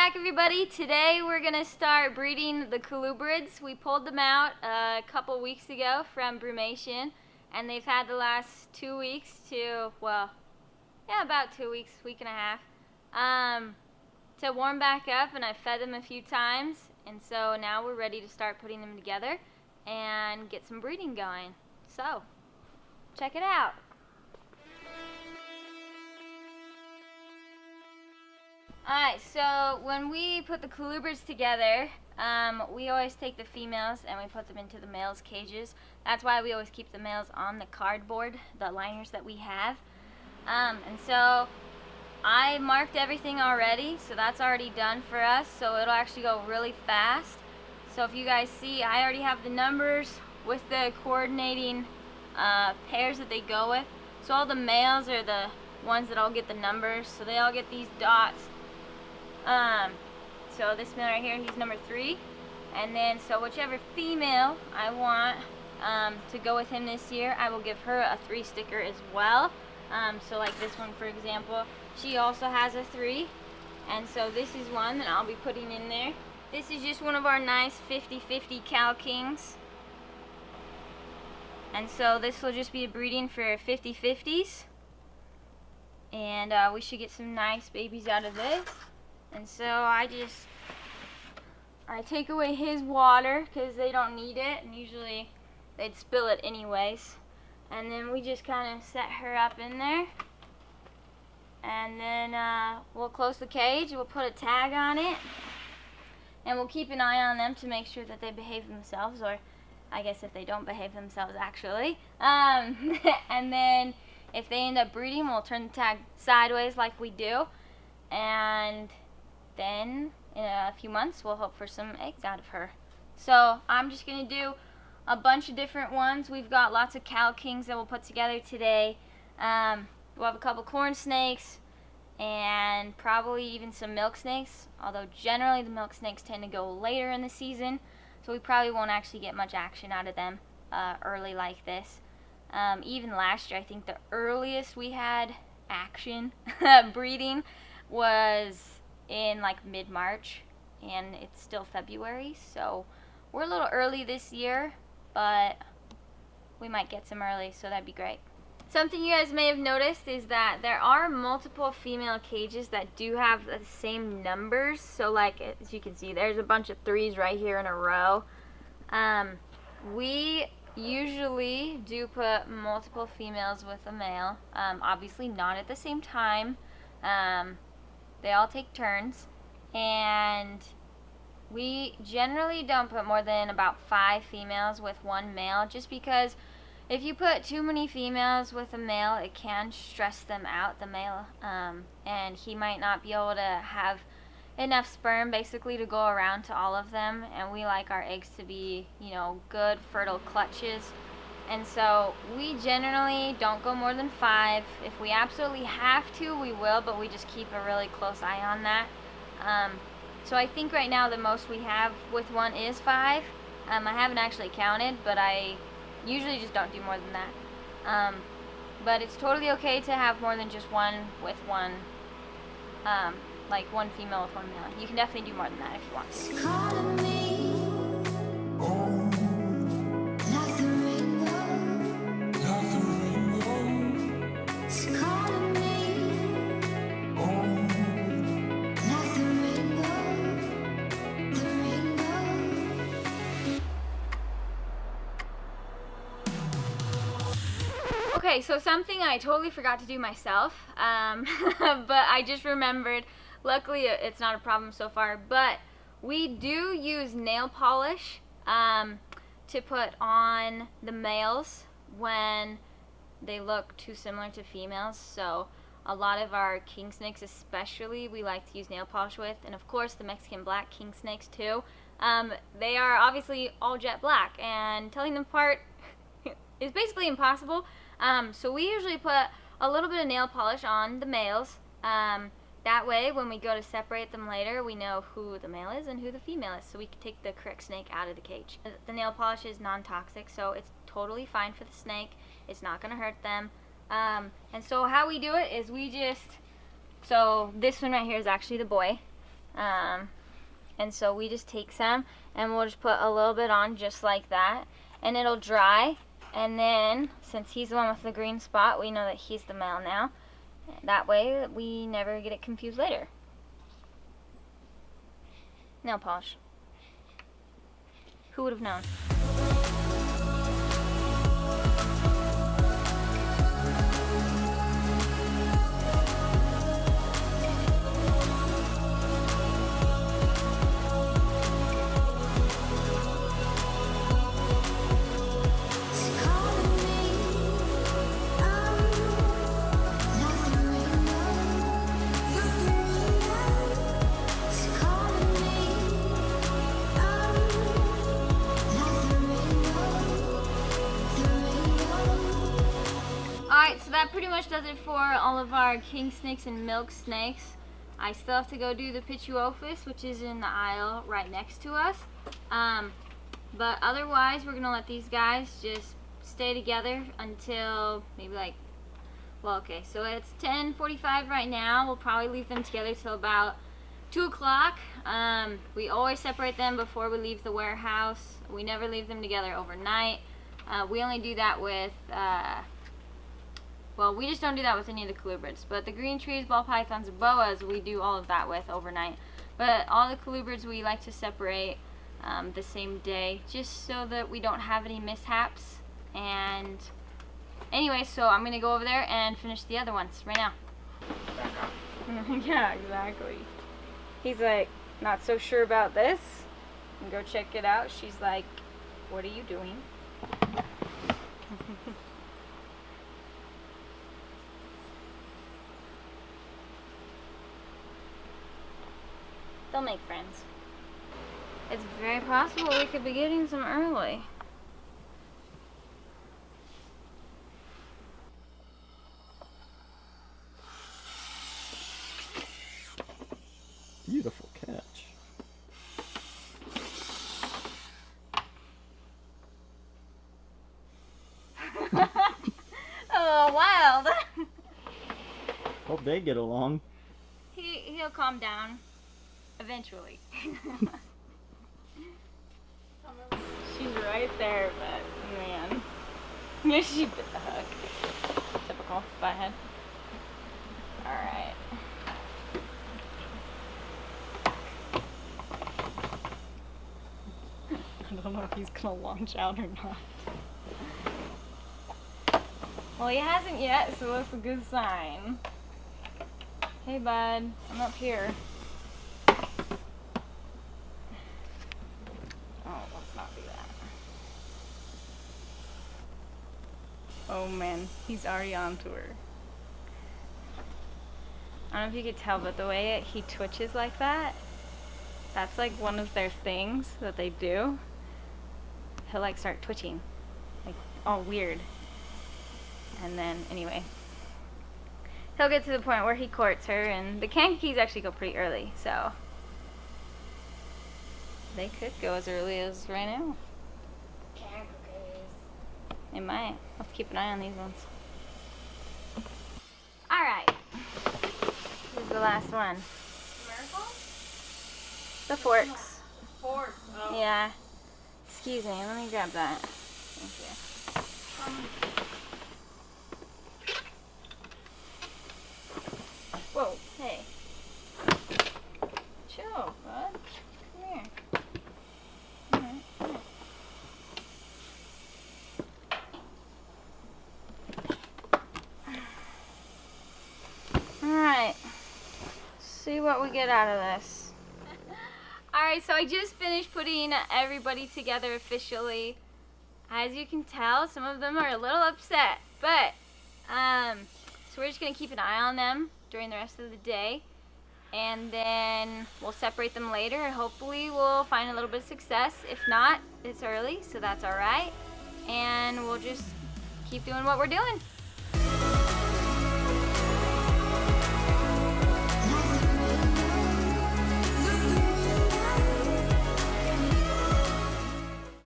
back, everybody. Today we're going to start breeding the Colubrids. We pulled them out a couple weeks ago from brumation, and they've had the last 2 weeks to, well, yeah, about 2 weeks, week and a half, to warm back up, and I fed them a few times, and so now we're ready to start putting them together and get some breeding going. So, check it out. Alright, so when we put the Colubrids together, we always take the females and we put them into the males' cages. That's why we always keep the males on the cardboard, the liners that we have. And so I marked everything already, so that's already done for us, so it'll actually go really fast. So if you guys see, I already have the numbers with the coordinating pairs that they go with. So all the males are the ones that all get the numbers, so they all get these dots. So this male right here, he's number 3, and then so whichever female I want to go with him this year, I will give her a 3 sticker as well. So like this one, for example, she also has a 3, and so this is one that I'll be putting in there. This is just one of our nice 50-50 Cal Kings, and so this will just be a breeding for 50-50s, and we should get some nice babies out of this. And so I take away his water because they don't need it, and usually they'd spill it anyways. And then we just kind of set her up in there, and then we'll close the cage, we'll put a tag on it, and we'll keep an eye on them to make sure that they behave themselves, or I guess if they don't behave themselves actually. And then if they end up breeding, we'll turn the tag sideways like we do, and then in a few months we'll hope for some eggs out of her. So I'm just going to do a bunch of different ones. We've got lots of Cal Kings that we'll put together today. We'll have a couple corn snakes and probably even some milk snakes, although generally the milk snakes tend to go later in the season, so we probably won't actually get much action out of them early like this. Even last year, I think the earliest we had action breeding was in like mid-March, and it's still February, so we're a little early this year, but we might get some early, so that'd be great. Something you guys may have noticed is that there are multiple female cages that do have the same numbers. So like, as you can see, there's a bunch of 3s right here in a row. We usually do put multiple females with a male, obviously not at the same time. They all take turns, and we generally don't put more than about 5 females with 1 male, just because if you put too many females with a male, it can stress them out, the male, and he might not be able to have enough sperm basically to go around to all of them, and we like our eggs to be, you know, good fertile clutches. And so we generally don't go more than 5. If we absolutely have to, we will, but we just keep a really close eye on that. So I think right now the most we have with one is 5. I haven't actually counted, but I usually just don't do more than that. But it's totally okay to have more than just one with one, like 1 female with 1 male. You can definitely do more than that if you want to. Okay, so something I totally forgot to do myself, but I just remembered. Luckily, it's not a problem so far, but we do use nail polish to put on the males when they look too similar to females. So a lot of our king snakes especially, we like to use nail polish with, and of course the Mexican black king snakes too. They are obviously all jet black, and telling them apart is basically impossible. So we usually put a little bit of nail polish on the males. That way, when we go to separate them later, we know who the male is and who the female is, so we can take the correct snake out of the cage. The nail polish is non-toxic, so it's totally fine for the snake. It's not going to hurt them. And so how we do it is we just, so this one right here is actually the boy. And so we just take some and we'll just put a little bit on just like that, and it'll dry. And then since he's the one with the green spot, we know that he's the male now. That way we never get it confused later. Nail polish. Who would have known? Alright, so that pretty much does it for all of our king snakes and milk snakes. I still have to go do the Pituophis, which is in the aisle right next to us. But otherwise, we're going to let these guys just stay together until maybe like, well, okay, so it's 10:45 right now. We'll probably leave them together till about 2 o'clock. We always separate them before we leave the warehouse. We never leave them together overnight. We only do that with... well, we just don't do that with any of the colubrids, but the green trees, ball pythons, and boas, we do all of that with overnight. But all the colubrids we like to separate the same day, just so that we don't have any mishaps. And anyway, so I'm gonna go over there and finish the other ones right now. Yeah, exactly. He's like, not so sure about this. And go check it out. She's like, what are you doing? They'll make friends. It's very possible we could be getting some early. Beautiful catch. Oh, wild. Hope they get along. He'll calm down. Eventually. She's right there, but man. Yeah, she bit the hook. Typical butthead. Alright. I don't know if he's gonna launch out or not. Well, he hasn't yet, so that's a good sign. Hey, bud. I'm up here. Oh man, he's already on to her. I don't know if you could tell, but the way he twitches like that, that's like one of their things that they do. He'll like start twitching, like all weird. And then anyway, he'll get to the point where he courts her, and the Kankakees actually go pretty early, so they could go as early as right now. They might. I'll have to keep an eye on these ones. Alright. This is the last one. Miracle? The forks. Forks. Oh. Yeah. Excuse me, let me grab that. Thank you. Whoa, hey. Chill, bud. Come here. Alright, come here. Alright, see what we get out of this. Alright, so I just finished putting everybody together officially. As you can tell, some of them are a little upset, but so we're just going to keep an eye on them during the rest of the day, and then we'll separate them later, and hopefully we'll find a little bit of success. If not, it's early, so that's alright, and we'll just keep doing what we're doing.